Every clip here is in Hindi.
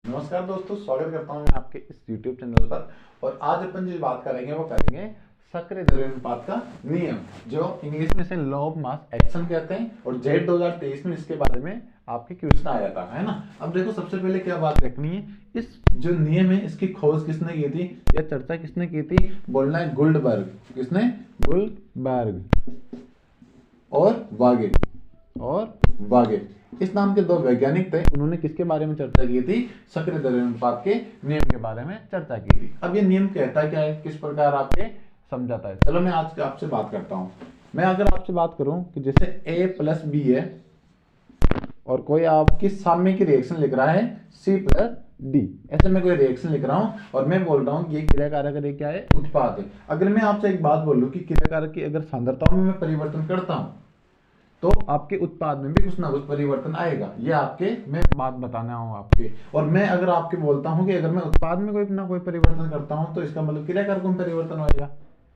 नमस्कार दोस्तों, स्वागत करता हूं मैं आपके इस YouTube चैनल पर। और आज अपन जो बात करेंगे वो करेंगे सक्रिय द्रव्य अनुपात का नियम, जो इंग्लिश में से लॉ ऑफ मास एक्शन कहते हैं। और जेड 2023 में इसके बारे में आपके क्वेश्चन आया था, है ना। अब देखो, सबसे पहले क्या बात रखनी है, इस जो नियम है इसकी खोज किसने की थी या चर्चा किसने की थी? बोलना है गुल्डबर्ग। किसने? गुल्डबर्ग और वागे इस नाम के दो वैज्ञानिक थे। उन्होंने किसके बारे में चर्चा की थी? सक्रिय द्रव्य अनुपात के नियम के बारे में चर्चा की थी। अब ये नियम कहता है क्या है, किस प्रकार आपके समझाता है, चलो मैं आज आपसे बात करता हूं। मैं अगर आपसे बात करूं कि जैसे A प्लस बी है और कोई आपकी साम्य की रिएक्शन लिख रहा है C प्लस डी, ऐसे मैं कोई रिएक्शन लिख रहा हूं और मैं बोल रहा हूं कि ये क्रिया कारक क्या है? उत्पाद है। अगर मैं आपसे एक बात बोलूं कि क्रिया कारक की अगर सांद्रताओं में मैं परिवर्तन करता हूं तो आपके उत्पाद में भी कुछ ना कुछ परिवर्तन आएगा। ये आपके मैं बात बताना हूं आपके। और मैं अगर आपके बोलता हूं कि अगर मैं उत्पाद में कोई ना कोई परिवर्तन करता हूं तो इसका मतलब क्रिया कारकों में परिवर्तन होगा।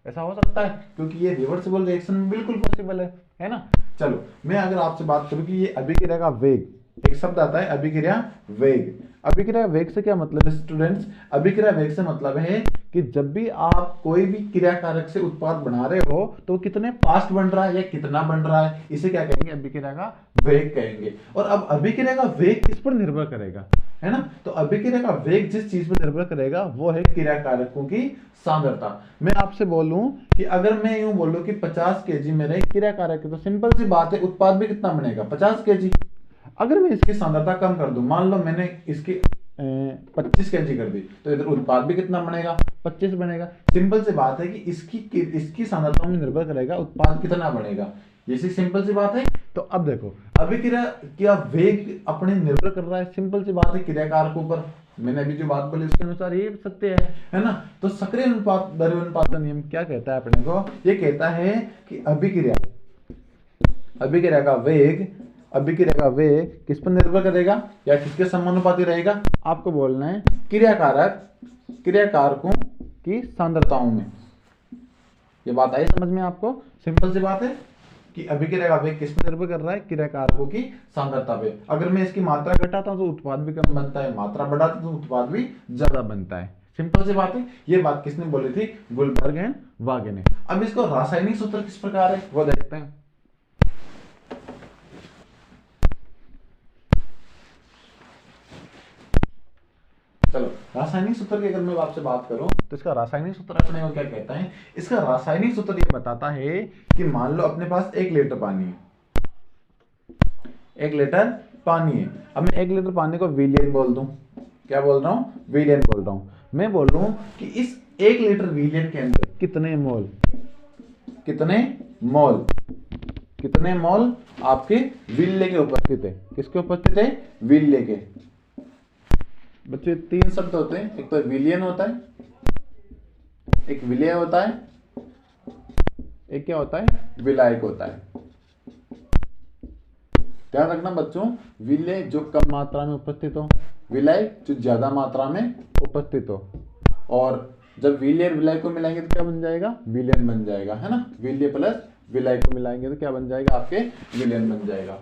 ऐसा हो सकता है क्योंकि ये रिवर्सिबल रिएक्शन में बिल्कुल पॉसिबल है ना। चलो मैं अगर आपसे बात करूं कि ये अभिक्रिया का वेग, एक शब्द आता है अभिक्रिया वेग। अभिक्रिया वेग से क्या मतलब है स्टूडेंट्स? अभिक्रिया वेग से मतलब है कि जब भी आप कोई भी क्रिया कारक से उत्पाद बना रहे हो तो कितने फास्ट बन रहा है या कितना बन रहा है, इसे क्या कहेंगे? अभिक्रिया का वेग कहेंगे। और अब अभिक्रिया का वेग किस पर निर्भर करेगा, है ना? तो अभिक्रिया का वेग जिस चीज पर निर्भर करेगा वो है क्रिया कारकों की सांद्रता। मैं आपसे बोलूं कि अगर मैं यूं बोलूं कि 50 केजी मेरे क्रिया कारक है तो सिंपल सी बात है, उत्पाद भी कितना बनेगा? 50 केजी। अगर मैं इसकी सांद्रता कम कर दूं, मान लो मैंने इसकी 25 केजी कर दी, तो इधर उत्पाद भी कितना बनेगा? 25 बनेगा। सिंपल सी बात है कि इसकी सांद्रता में निर्भर करेगा उत्पाद कितना बनेगा। ये सिंपल सी बात है। तो अब देखो, अभिक्रिया क्या वेग अपने निर्भर कर रहा है, सिंपल सी बात है, क्रिया कारकों पर। मैंने अभी जो बात बोली उसके अनुसार ये सत्य है ना। तो सक्रिय अनुपात द्रव्य अनुपात का नियम क्या कहता है अपने को? ये कहता है कि अभिक्रिया का वेग किस पर निर्भर करेगा या किसके समानुपाती रहेगा? आपको बोलना है क्रिया कारकों की सांद्रताओं में। ये बात आई समझ में आपको? सिंपल सी बात है कि अभिक्रिया का वेग किस पर निर्भर कर रहा है? क्रिया कारकों की सांद्रता पे। अगर मैं इसकी मात्रा घटाता हूं तो उत्पाद भी कम बनता है, मात्रा बढ़ाता हूं तो उत्पाद भी ज्यादा बनता है। सिंपल सी बात है। ये बात किसने बोली थी? गुल्डबर्ग एंड वागे ने। अब इसको रासायनिक सूत्र किस प्रकार है वो देखते हैं। चलो, रासायनिक सूत्र की अगर मैं आपसे बात करूं तो इसका रासायनिक सूत्र अपने को क्या कहता है? इसका रासायनिक सूत्र ये बताता है कि मान लो अपने पास 1 लीटर पानी है। 1 लीटर पानी है। अब मैं 1 लीटर पानी को विलियन बोल दूं। क्या बोल रहा हूं? विलियन बोल रहा हूं। मैं बोल रहा हूं कि इस 1 लीटर विलियन के अंदर कितने मोल आपके विल्य के उपस्थित है? किसके उपस्थित है? विल्य के। बच्चे 3 शब्द होते हैं, एक तो विलियन होता है, एक विलय होता है, एक क्या होता है? विलायक होता है। ध्यान रखना बच्चों, विलय जो कम मात्रा में उपस्थित हो, विलायक जो ज्यादा मात्रा में उपस्थित हो। और जब विलय और विलायक को मिलाएंगे तो क्या बन जाएगा? विलयन बन जाएगा, है ना। विलय प्लस विलायक को मिलाएंगे तो क्या बन जाएगा? आपके विलयन बन जाएगा।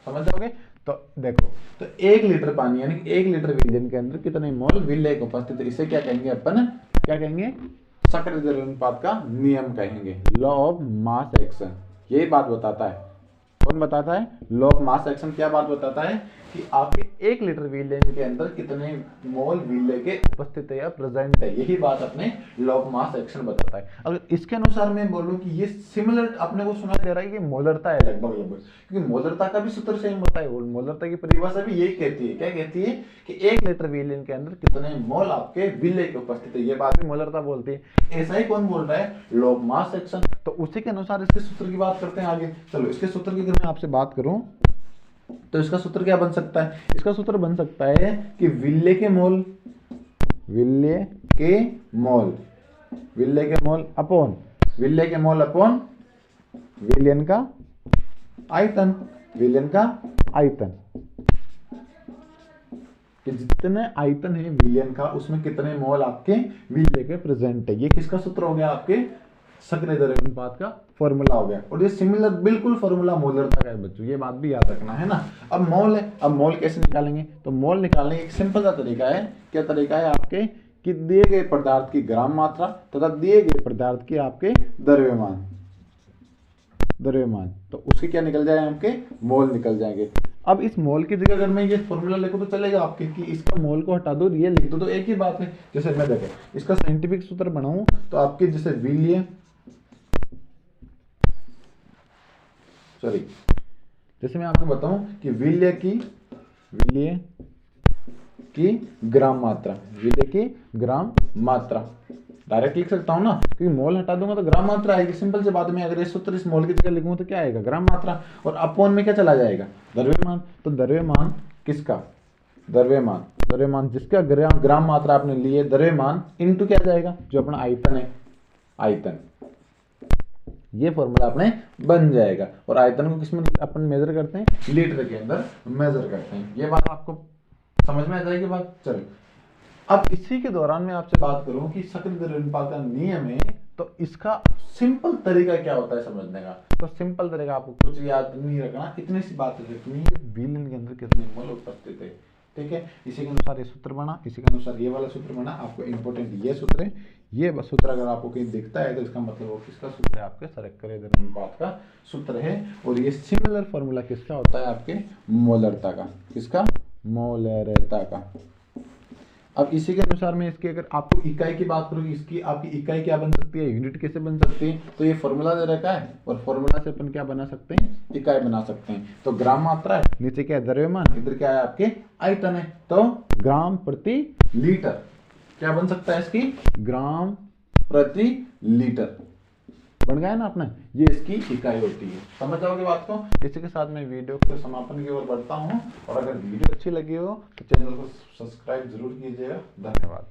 समझ जाओगे? तो देखो, तो 1 लीटर पानी यानी 1 लीटर विलयन के अंदर कितने मोल विलय उपस्थित है? इसे क्या कहेंगे अपन? क्या कहेंगे? सक्रिय द्रव्य अनुपात का नियम कहेंगे, लॉ ऑफ मास एक्शन। यही बात बताता है। कौन बताता है? Law of mass action. क्या बात बताता है कि आपके 1 लीटर विलयन के अंदर कितने मोल विलय के उपस्थित है या प्रेजेंट है। यही बात अपने लॉ ऑफ मास एक्शन बताता है। अगर इसके अनुसार मैं बोलूं कि ये सिमिलर अपने को सुना दे रहा है कि मोलरता है लगभग, क्योंकि मोलरता का भी सूत्र सेम होता है। मोलरता की परिभाषा भी यही कहती है। क्या कहती है? कि 1 लीटर विलयन के अंदर कितने मोल आपके विलय के उपस्थित है। ये बात भी मोलरता बोलती है। ऐसा ही कौन बोल रहा है? Law of mass action. तो उसी के अनुसार इसके सूत्र की बात करते हैं आगे। चलो, इसके सूत्र की अगर मैं आपसे बात करूं तो इसका सूत्र क्या बन सकता है? इसका सूत्र बन सकता है कि विलय के मोल अपॉन विलयन का आयतन। कि जितने आयतन है विलयन का उसमें कितने मोल आपके विलय के प्रेजेंट है। ये किसका सूत्र हो गया? आपके सक्रिय द्रव्य अनुपात का फॉर्मूला हो गया। और ये सिमिलर बिल्कुल फॉर्मूला मोलरता का है बच्चों, ये बात भी याद रखना है ना। अब मोल है, अब मोल कैसे निकालेंगे, तो मोल निकालने का एक सिंपल सा तरीका है। क्या तरीका है आपके कि दिए गए पदार्थ की ग्राम मात्रा तथा दिए गए पदार्थ की आपके द्रव्यमान तो उसके क्या निकल जाए, आपके मोल निकल जाएंगे। अब इस मोल की जगह अगर मैं ये फॉर्मूला लिखूं तो चलेगा आपके कि इसका मोल को हटा दो ये लिख दो, तो एक ही बात है। जैसे मैं देखें इसका साइंटिफिक सूत्र बनाऊं तो आपके जैसे जैसे मैं आपको बताऊं कि विलय की ग्राम मात्रा डायरेक्ट लिख सकता हूं ना, क्योंकि मोल हटा दूंगा तो ग्राम मात्रा आएगी। सिंपल से बात में अगर ये सूत्र इस मोल की जगह लिखूंगा तो क्या आएगा, ग्राम मात्रा, और अपॉन में क्या चला जाएगा, द्रव्यमान। तो द्रव्यमान किसका, द्रव्यमान जिसका ग्राम मात्रा आपने ली है, द्रव्यमान इनटू क्या जाएगा, जो अपना आयतन है, आयतन, ये फॉर्मूला अपने बन जाएगा। और आयतन को किसमें अपन मेजर करते हैं, लीटर के अंदर मेजर करते हैं। ये बात आपको समझ में आ जाएगी बात। चलो अब इसी के दौरान मैं आपसे बात करूं कि सक्रिय द्रव्य अनुपात का नियम है, तो इसका सिंपल तरीका क्या होता है समझने का। तो सिंपल तरीका आपको कुछ याद नहीं रखना, इतनी सी बात रखनी है, विलयन के अंदर कितने मोल उपस्थित है, ठीक है। इसी के अनुसार ये सूत्र बना, इसी के अनुसार ये वाला सूत्र बना। आपको इंपॉर्टेंट ये सूत्र है, ये सूत्र अगर आपको कहीं दिखता है तो इसका मतलब वो किसका सूत्र है, आपके सक्रिय द्रव्य अनुपात का सूत्र है। और ये सिमिलर फॉर्मूला किसका होता है, आपके मोलरता का, किसका, मोलरता का। अब इसी के अनुसार मैं इसकी अगर आपको इकाई की बात करूँ, इसकी आपकी इकाई क्या बन सकती है, यूनिट कैसे बन सकती है, तो ये फॉर्मूला दे रखा है और फॉर्मूला से अपन क्या बना सकते हैं, इकाई बना सकते हैं। तो ग्राम मात्रा है, नीचे क्या है द्रव्यमान, इधर क्या है आपके आयतन है, तो ग्राम प्रति लीटर क्या बन सकता है, इसकी ग्राम प्रति लीटर बन गया ना अपना, ये इसकी इकाई होती है। समझ जाओगे बात को। इसी के साथ मैं वीडियो के समापन की ओर बढ़ता हूँ, और अगर वीडियो अच्छी लगी हो तो चैनल को सब्सक्राइब जरूर कीजिएगा। धन्यवाद।